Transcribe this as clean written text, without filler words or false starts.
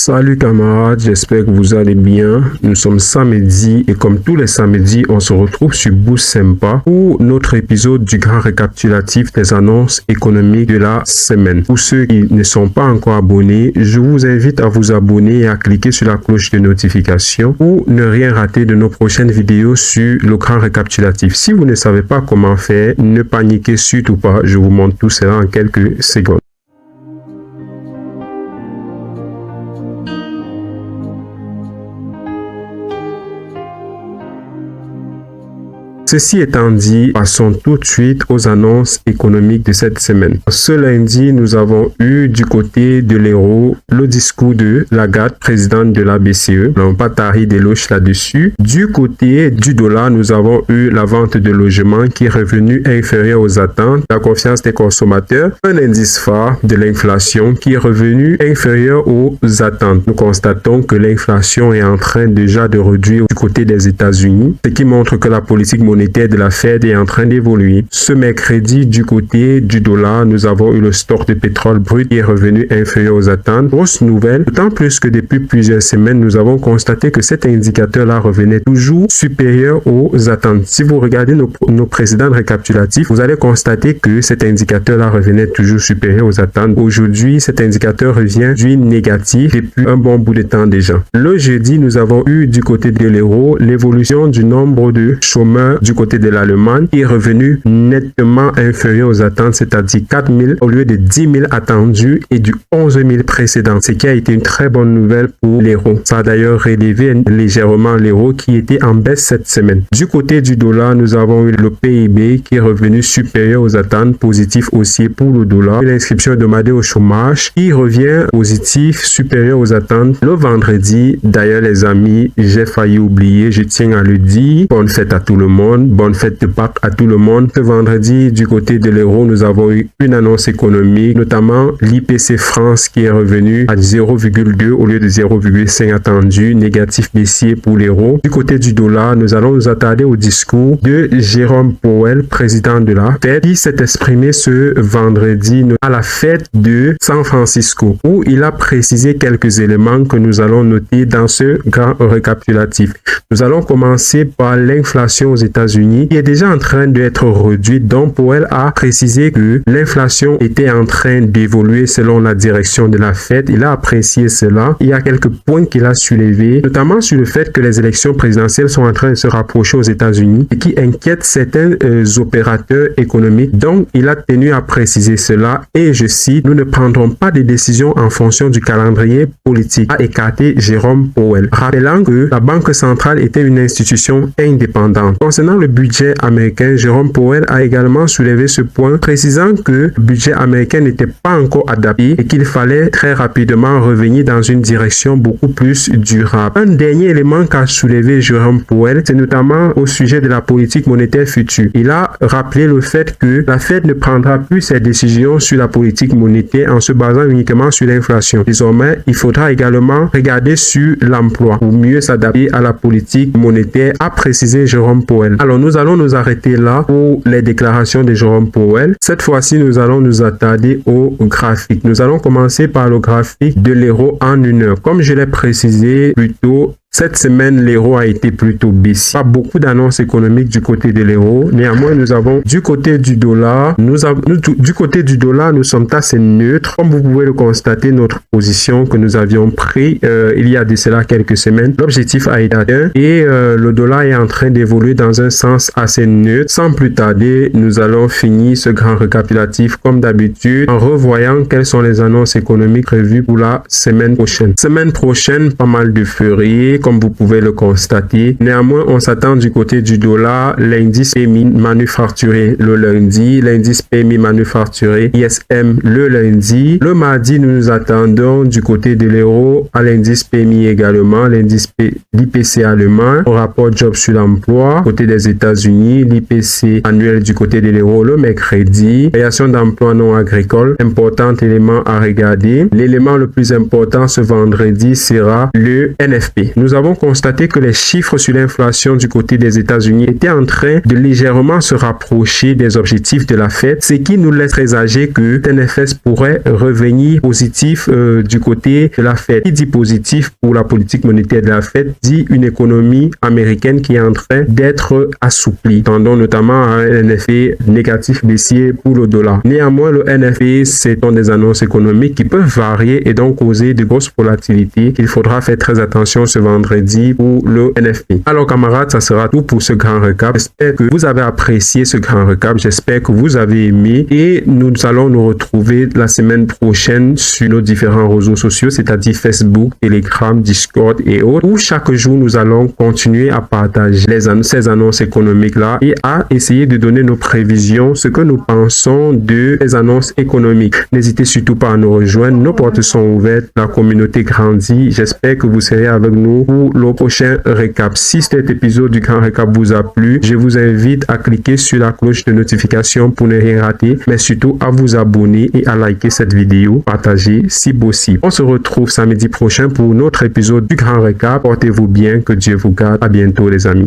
Salut camarades, j'espère que vous allez bien. Nous sommes samedi et comme tous les samedis, on se retrouve sur Boost Sympa pour notre épisode du grand récapitulatif des annonces économiques de la semaine. Pour ceux qui ne sont pas encore abonnés, je vous invite à vous abonner et à cliquer sur la cloche de notification pour ne rien rater de nos prochaines vidéos sur le grand récapitulatif. Si vous ne savez pas comment faire, ne paniquez surtout pas, je vous montre tout cela en quelques secondes. Ceci étant dit, passons tout de suite aux annonces économiques de cette semaine. Ce lundi, nous avons eu du côté de l'euro le discours de Lagarde, présidente de la BCE. Nous n'avons pas tari d'éloge là-dessus. Du côté du dollar, nous avons eu la vente de logements qui est revenue inférieure aux attentes, la confiance des consommateurs, un indice phare de l'inflation qui est revenu inférieur aux attentes. Nous constatons que l'inflation est en train déjà de réduire du côté des États-Unis, ce qui montre que la politique monétaire de la Fed est en train d'évoluer. Ce mercredi, du côté du dollar, nous avons eu le stock de pétrole brut qui est revenu inférieur aux attentes. Grosse nouvelle, d'autant plus que depuis plusieurs semaines, nous avons constaté que cet indicateur-là revenait toujours supérieur aux attentes. Si vous regardez nos précédents récapitulatifs, vous allez constater que cet indicateur-là revenait toujours supérieur aux attentes. Aujourd'hui, cet indicateur revient négatif depuis un bon bout de temps déjà. Le jeudi, nous avons eu du côté de l'euro l'évolution du nombre de chômeurs du côté de l'Allemagne qui est revenu nettement inférieur aux attentes, c'est-à-dire 4 000 au lieu de 10 000 attendus et du 11 000 précédents, ce qui a été une très bonne nouvelle pour l'euro. Ça a d'ailleurs relevé légèrement l'euro qui était en baisse cette semaine. Du côté du dollar, nous avons eu le PIB qui est revenu supérieur aux attentes, positif aussi pour le dollar. L'inscription demandée au chômage qui revient positif, supérieur aux attentes. Le vendredi, d'ailleurs les amis, j'ai failli oublier, je tiens à le dire, bonne fête à tout le monde. Bonne fête de Pâques à tout le monde. Ce vendredi, du côté de l'euro, nous avons eu une annonce économique, notamment l'IPC France qui est revenu à 0,2 au lieu de 0,5 attendu, négatif baissier pour l'euro. Du côté du dollar, nous allons nous attarder au discours de Jérôme Powell, président de la Fed, qui s'est exprimé ce vendredi à la fête de San Francisco, où il a précisé quelques éléments que nous allons noter dans ce grand récapitulatif. Nous allons commencer par l'inflation aux États-Unis qui est déjà en train d'être réduite. Donc Powell a précisé que l'inflation était en train d'évoluer selon la direction de la Fed. Il a apprécié cela. Il y a quelques points qu'il a soulevés, notamment sur le fait que les élections présidentielles sont en train de se rapprocher aux États-Unis et qui inquiète certains opérateurs économiques. Donc il a tenu à préciser cela et je cite, nous ne prendrons pas de décisions en fonction du calendrier politique, a écarté Jérôme Powell, rappelant que la Banque centrale était une institution indépendante. Concernant le budget américain, Jérôme Powell a également soulevé ce point, précisant que le budget américain n'était pas encore adapté et qu'il fallait très rapidement revenir dans une direction beaucoup plus durable. Un dernier élément qu'a soulevé Jérôme Powell, c'est notamment au sujet de la politique monétaire future. Il a rappelé le fait que la Fed ne prendra plus ses décisions sur la politique monétaire en se basant uniquement sur l'inflation. Désormais, il faudra également regarder sur l'emploi pour mieux s'adapter à la politique monétaire, a précisé Jérôme Powell. Alors, nous allons nous arrêter là pour les déclarations de Jérôme Powell. Cette fois-ci, nous allons nous attarder au graphique. Nous allons commencer par le graphique de l'euro en une heure. Comme je l'ai précisé plus tôt, cette semaine, l'euro a été plutôt baissier. Pas beaucoup d'annonces économiques du côté de l'euro. Néanmoins, nous avons du côté du dollar, nous sommes assez neutres. Comme vous pouvez le constater, notre position que nous avions pris il y a de cela quelques semaines, l'objectif a été atteint et le dollar est en train d'évoluer dans un sens assez neutre. Sans plus tarder, nous allons finir ce grand récapitulatif comme d'habitude en revoyant quelles sont les annonces économiques prévues pour la semaine prochaine. Semaine prochaine, pas mal de fériés, comme vous pouvez le constater. Néanmoins, on s'attend du côté du dollar, l'indice PMI manufacturé le lundi, l'indice PMI manufacturé ISM le lundi. Le mardi, nous nous attendons du côté de l'euro à l'indice PMI également, l'indice l'IPC allemand, au rapport job sur l'emploi, côté des États-Unis, l'IPC annuel du côté de l'euro le mercredi, création d'emplois non agricoles, important élément à regarder. L'élément le plus important ce vendredi sera le NFP. Nous nous avons constaté que les chiffres sur l'inflation du côté des États-Unis étaient en train de légèrement se rapprocher des objectifs de la Fed, ce qui nous laisse présager que TNFS pourrait revenir positif du côté de la Fed. Qui dit positif pour la politique monétaire de la Fed dit une économie américaine qui est en train d'être assouplie, tendant notamment à un effet négatif baissier pour le dollar. Néanmoins, le NFP, c'est des annonces économiques qui peuvent varier et donc causer de grosses volatilités. Il faudra faire très attention ce vendredi pour le NFP. Alors camarades, ça sera tout pour ce grand récap. J'espère que vous avez apprécié ce grand récap. J'espère que vous avez aimé et nous allons nous retrouver la semaine prochaine sur nos différents réseaux sociaux, c'est-à-dire Facebook, Telegram, Discord et autres, où chaque jour nous allons continuer à partager ces annonces économiques-là et à essayer de donner nos prévisions, ce que nous pensons de ces annonces économiques. N'hésitez surtout pas à nous rejoindre. Nos portes sont ouvertes. La communauté grandit. J'espère que vous serez avec nous pour le prochain récap. Si cet épisode du grand récap vous a plu, je vous invite à cliquer sur la cloche de notification pour ne rien rater, mais surtout à vous abonner et à liker cette vidéo, partager si possible. On se retrouve samedi prochain pour notre épisode du grand récap. Portez-vous bien, que Dieu vous garde. À bientôt les amis.